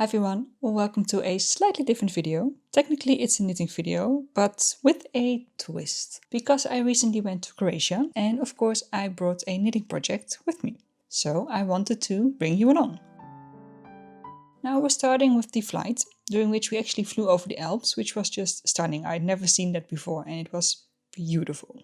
Hi everyone, welcome to a slightly different video. Technically it's a knitting video, but with a twist. Because I recently went to Croatia and of course I brought a knitting project with me. So I wanted to bring you along. Now we're starting with the flight, during which we actually flew over the Alps, which was just stunning. I'd never seen that before and it was beautiful.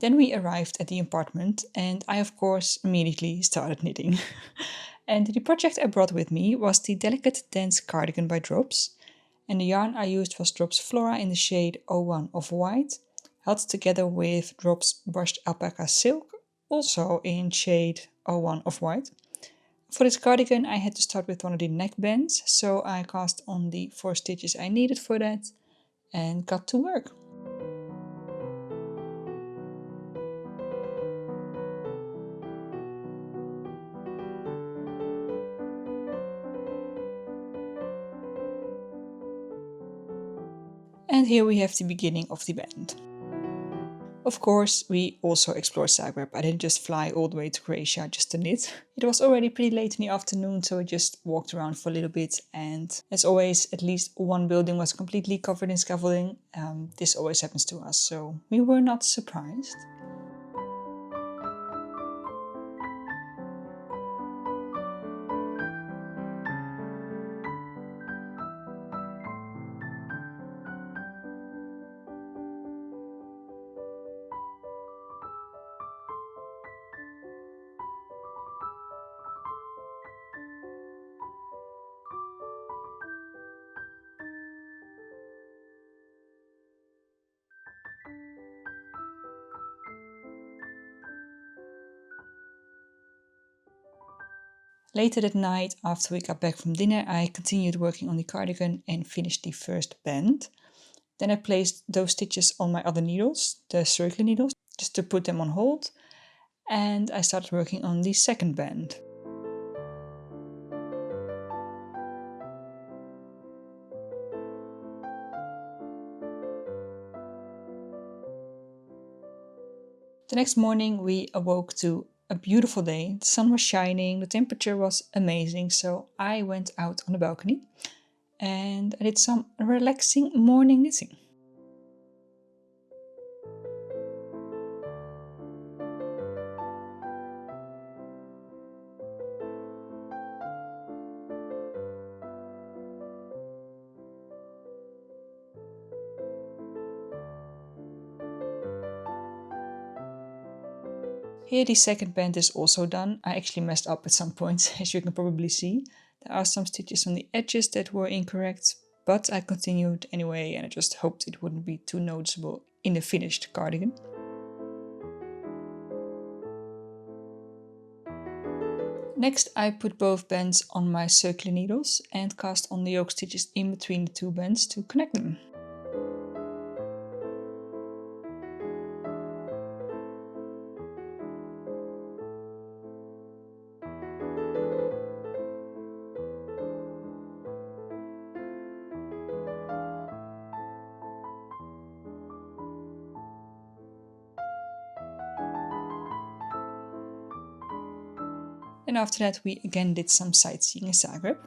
Then we arrived at the apartment and I of course immediately started knitting. And the project I brought with me was the Delicate Dense Cardigan by Drops. And the yarn I used was Drops Flora in the shade 01 of white, held together with Drops Brushed Alpaca Silk, also in shade 01 of white. For this cardigan I had to start with one of the neck bands, so I cast on the 4 stitches I needed for that and got to work. And here we have the beginning of the band. Of course, we also explored Zagreb. I didn't just fly all the way to Croatia just to knit. It was already pretty late in the afternoon, so we just walked around for a little bit. And as always, at least one building was completely covered in scaffolding. This always happens to us, so we were not surprised. Later that night, after we got back from dinner, I continued working on the cardigan and finished the first band. Then I placed those stitches on my other needles, the circular needles, just to put them on hold. And I started working on the second band. The next morning we awoke to a beautiful day. The sun was shining, the temperature was amazing, so I went out on the balcony and I did some relaxing morning knitting. Here the second band is also done. I actually messed up at some points, as you can probably see. There are some stitches on the edges that were incorrect, but I continued anyway and I just hoped it wouldn't be too noticeable in the finished cardigan. Next I put both bands on my circular needles and cast on the yoke stitches in between the two bands to connect them. And after that we again did some sightseeing in Zagreb.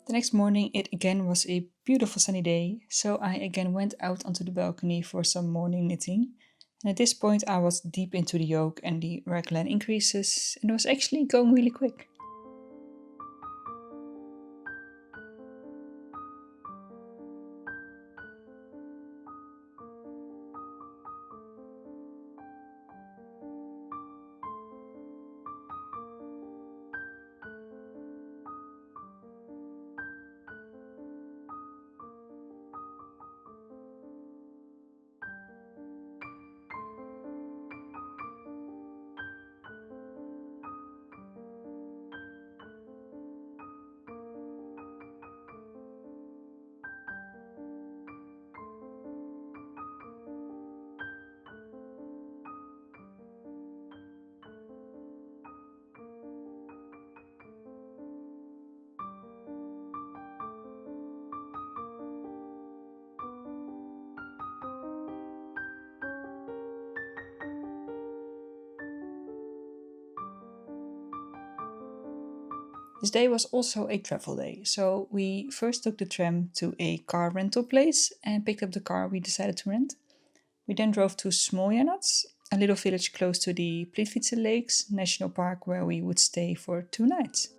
The next morning it again was a beautiful sunny day, so I again went out onto the balcony for some morning knitting. And at this point, I was deep into the yoke and the raglan increases, and it was actually going really quick. This day was also a travel day, so we first took the tram to a car rental place and picked up the car we decided to rent. We then drove to Smoljanec, a little village close to the Plitvice Lakes National Park where we would stay for 2 nights.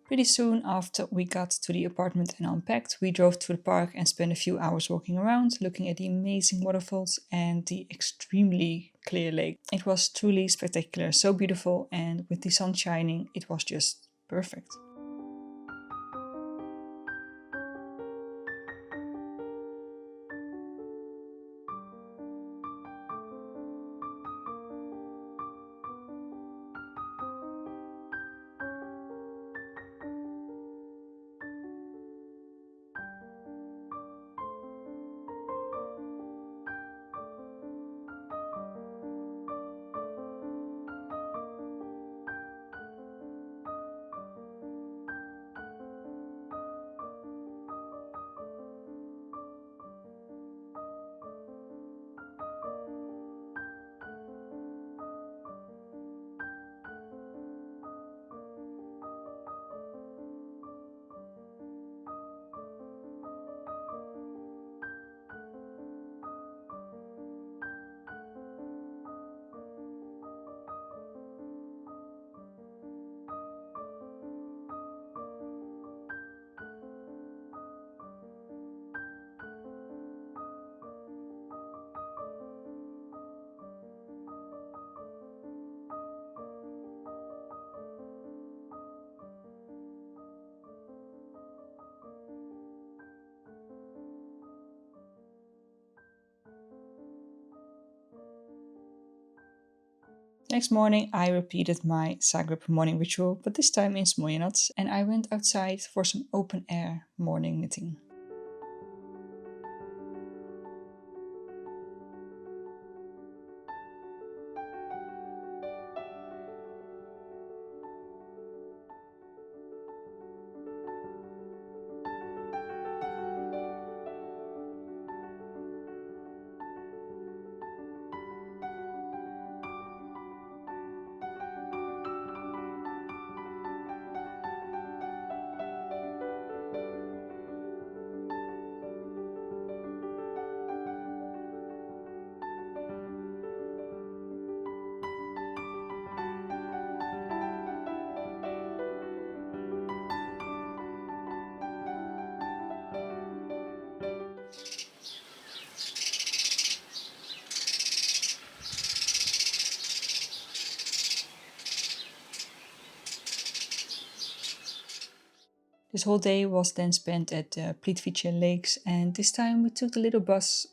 Pretty soon after we got to the apartment and unpacked, we drove to the park and spent a few hours walking around, looking at the amazing waterfalls and the extremely clear lake. It was truly spectacular, so beautiful, and with the sun shining, it was just perfect. Next morning, I repeated my Zagreb morning ritual, but this time in Smoljanec, and I went outside for some open air morning knitting. This whole day was then spent at the Plitvice Lakes, and this time we took the little bus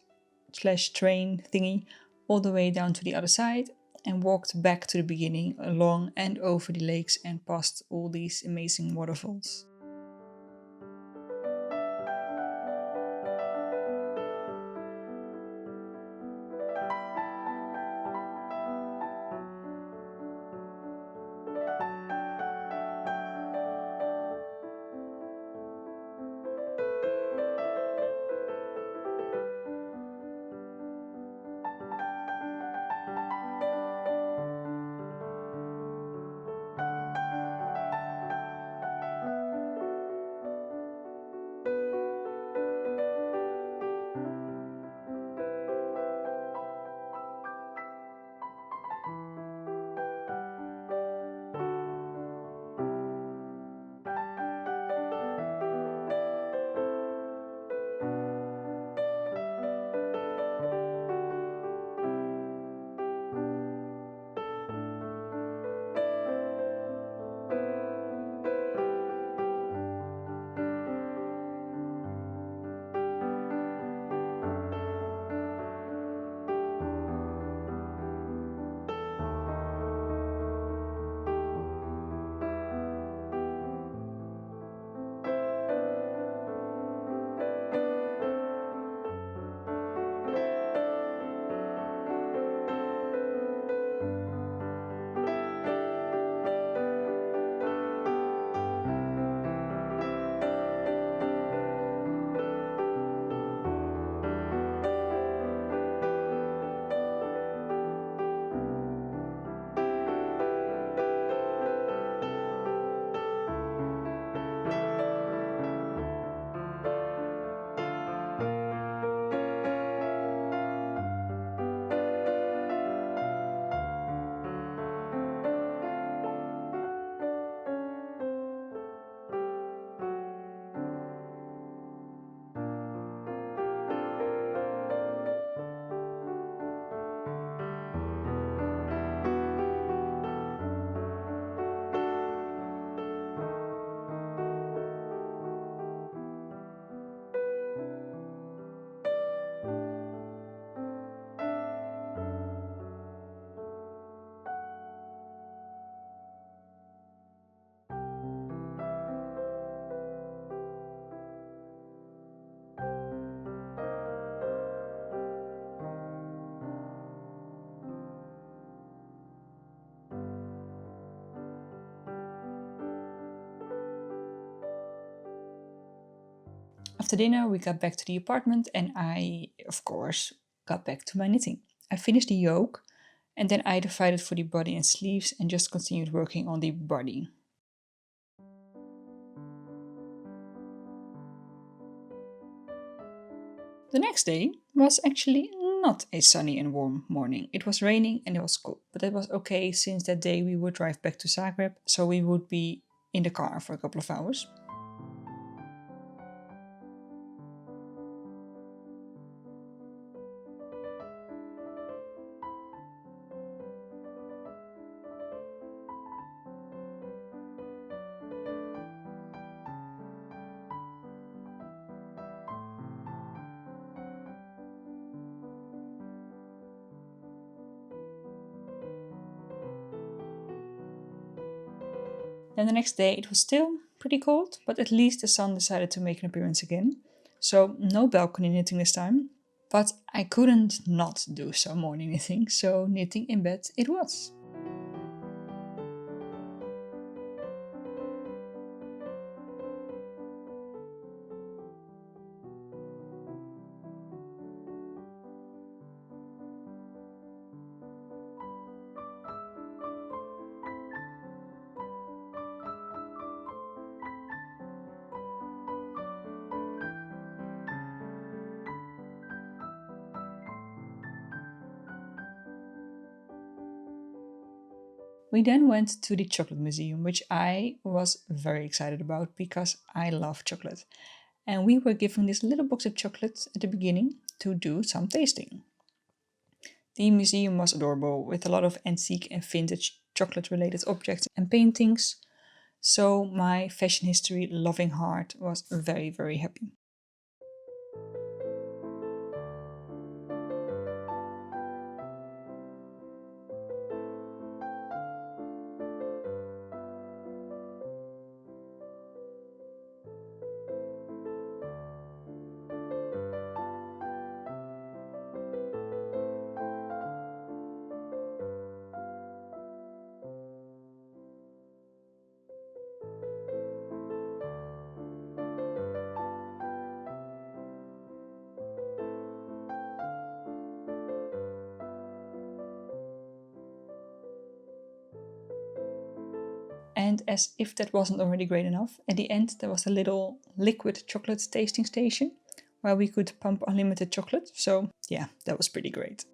slash train thingy all the way down to the other side and walked back to the beginning along and over the lakes and past all these amazing waterfalls. After dinner, we got back to the apartment and I, of course, got back to my knitting. I finished the yoke and then I divided for the body and sleeves and just continued working on the body. The next day was actually not a sunny and warm morning. It was raining and it was cold, but that was okay since that day we would drive back to Zagreb, so we would be in the car for a couple of hours. Then the next day it was still pretty cold, but at least the sun decided to make an appearance again. So no balcony knitting this time. But I couldn't not do some morning knitting, so knitting in bed it was. We then went to the chocolate museum, which I was very excited about because I love chocolate. And we were given this little box of chocolates at the beginning to do some tasting. The museum was adorable with a lot of antique and vintage chocolate related objects and paintings. So my fashion history loving heart was very, very happy. And as if that wasn't already great enough, at the end there was a little liquid chocolate tasting station where we could pump unlimited chocolate. So yeah, that was pretty great.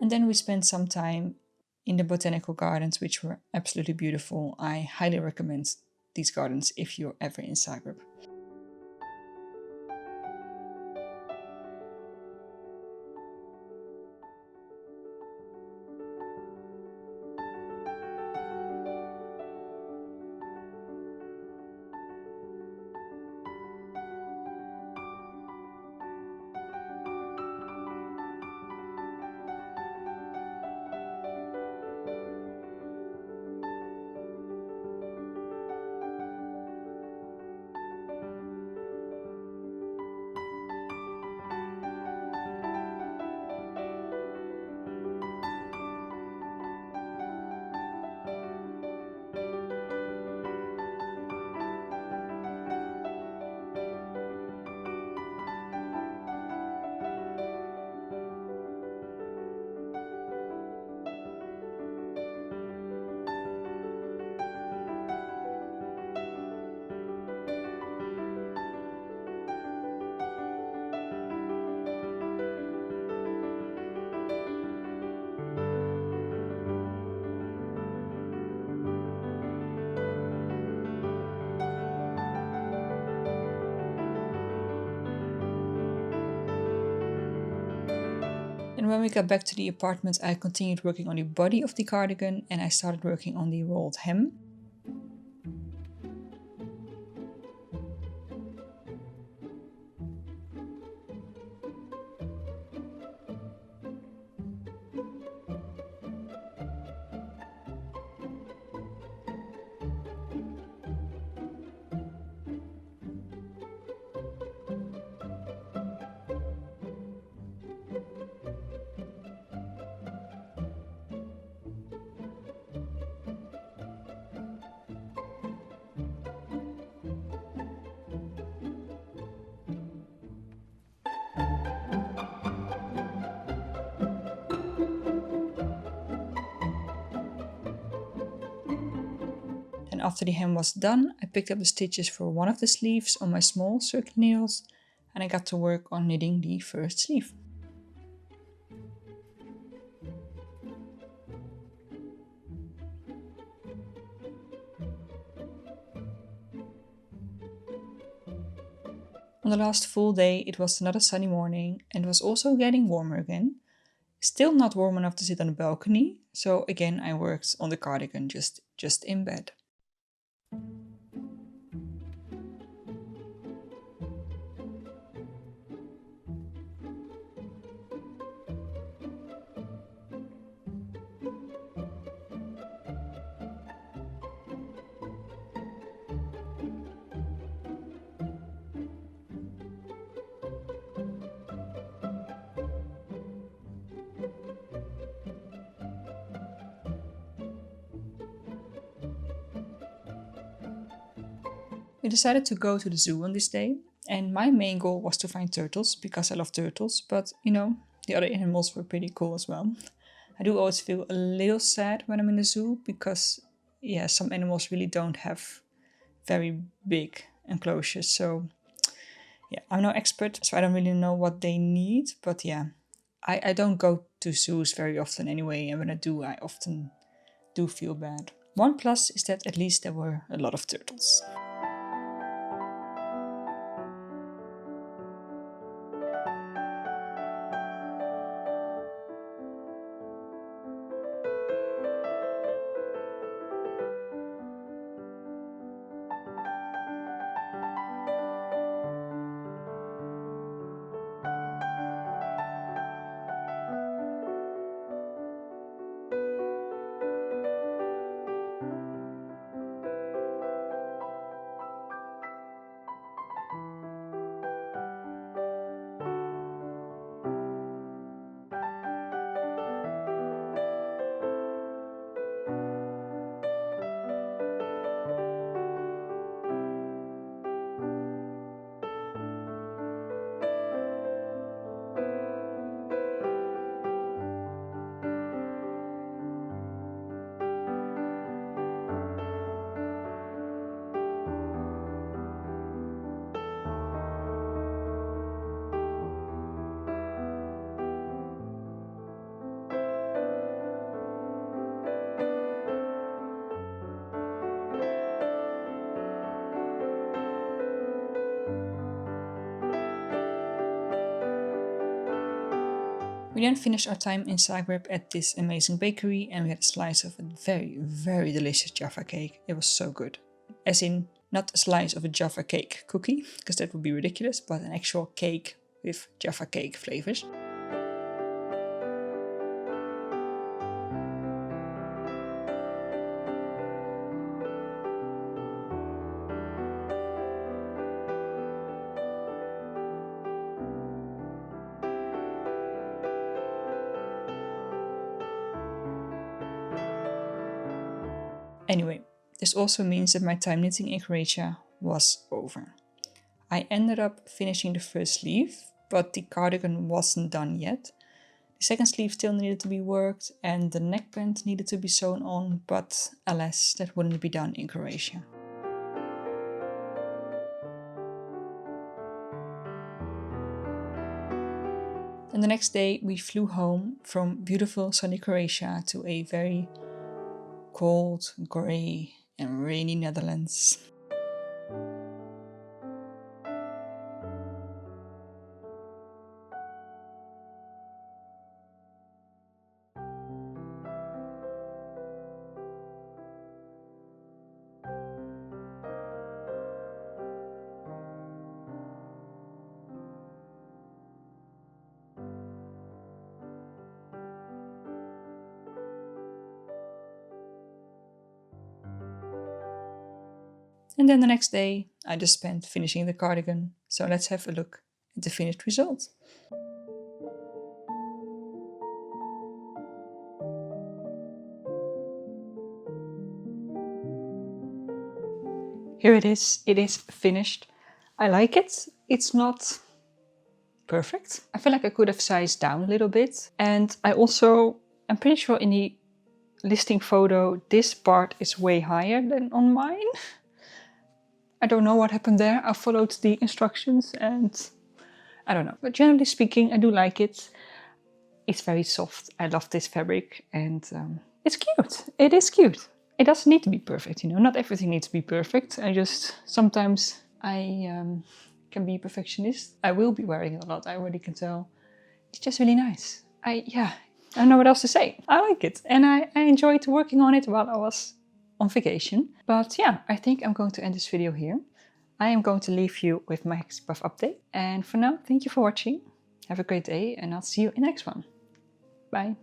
And then we spent some time in the botanical gardens, which were absolutely beautiful. I highly recommend these gardens if you're ever in Zagreb. And when we got back to the apartment, I continued working on the body of the cardigan and I started working on the rolled hem. after the hem was done, I picked up the stitches for one of the sleeves on my small circular needles and I got to work on knitting the first sleeve. On the last full day it was another sunny morning and it was also getting warmer again. Still not warm enough to sit on the balcony, so again I worked on the cardigan just in bed. We decided to go to the zoo on this day, and my main goal was to find turtles because I love turtles, but you know, the other animals were pretty cool as well. I do always feel a little sad when I'm in the zoo because, yeah, some animals really don't have very big enclosures, so yeah, I'm no expert, so I don't really know what they need, but yeah, I don't go to zoos very often anyway, and when I do, I often do feel bad. One plus is that at least there were a lot of turtles. We then finished our time in Zagreb at this amazing bakery and we had a slice of a very, very delicious Jaffa cake. It was so good. As in, not a slice of a Jaffa cake cookie, because that would be ridiculous, but an actual cake with Jaffa cake flavors. Anyway, this also means that my time knitting in Croatia was over. I ended up finishing the first sleeve, but the cardigan wasn't done yet. The second sleeve still needed to be worked and the neckband needed to be sewn on, but alas, that wouldn't be done in Croatia. And the next day we flew home from beautiful sunny Croatia to a very cold, grey and rainy Netherlands. And then the next day I just spent finishing the cardigan, so let's have a look at the finished result. Here it is finished. I like it. It's not perfect. I feel like I could have sized down a little bit. And I'm pretty sure in the listing photo, this part is way higher than on mine. I don't know what happened there. I followed the instructions and I don't know. But generally speaking, I do like it. It's very soft. I love this fabric and it's cute. It is cute. It doesn't need to be perfect, you know. Not everything needs to be perfect. Sometimes I can be a perfectionist. I will be wearing it a lot, I already can tell. It's just really nice. I don't know what else to say. I like it and I enjoyed working on it while I was on vacation. But yeah, I think I'm going to end this video here. I am going to leave you with my Hexie Puff update. And for now, thank you for watching. Have a great day and I'll see you in the next one. Bye.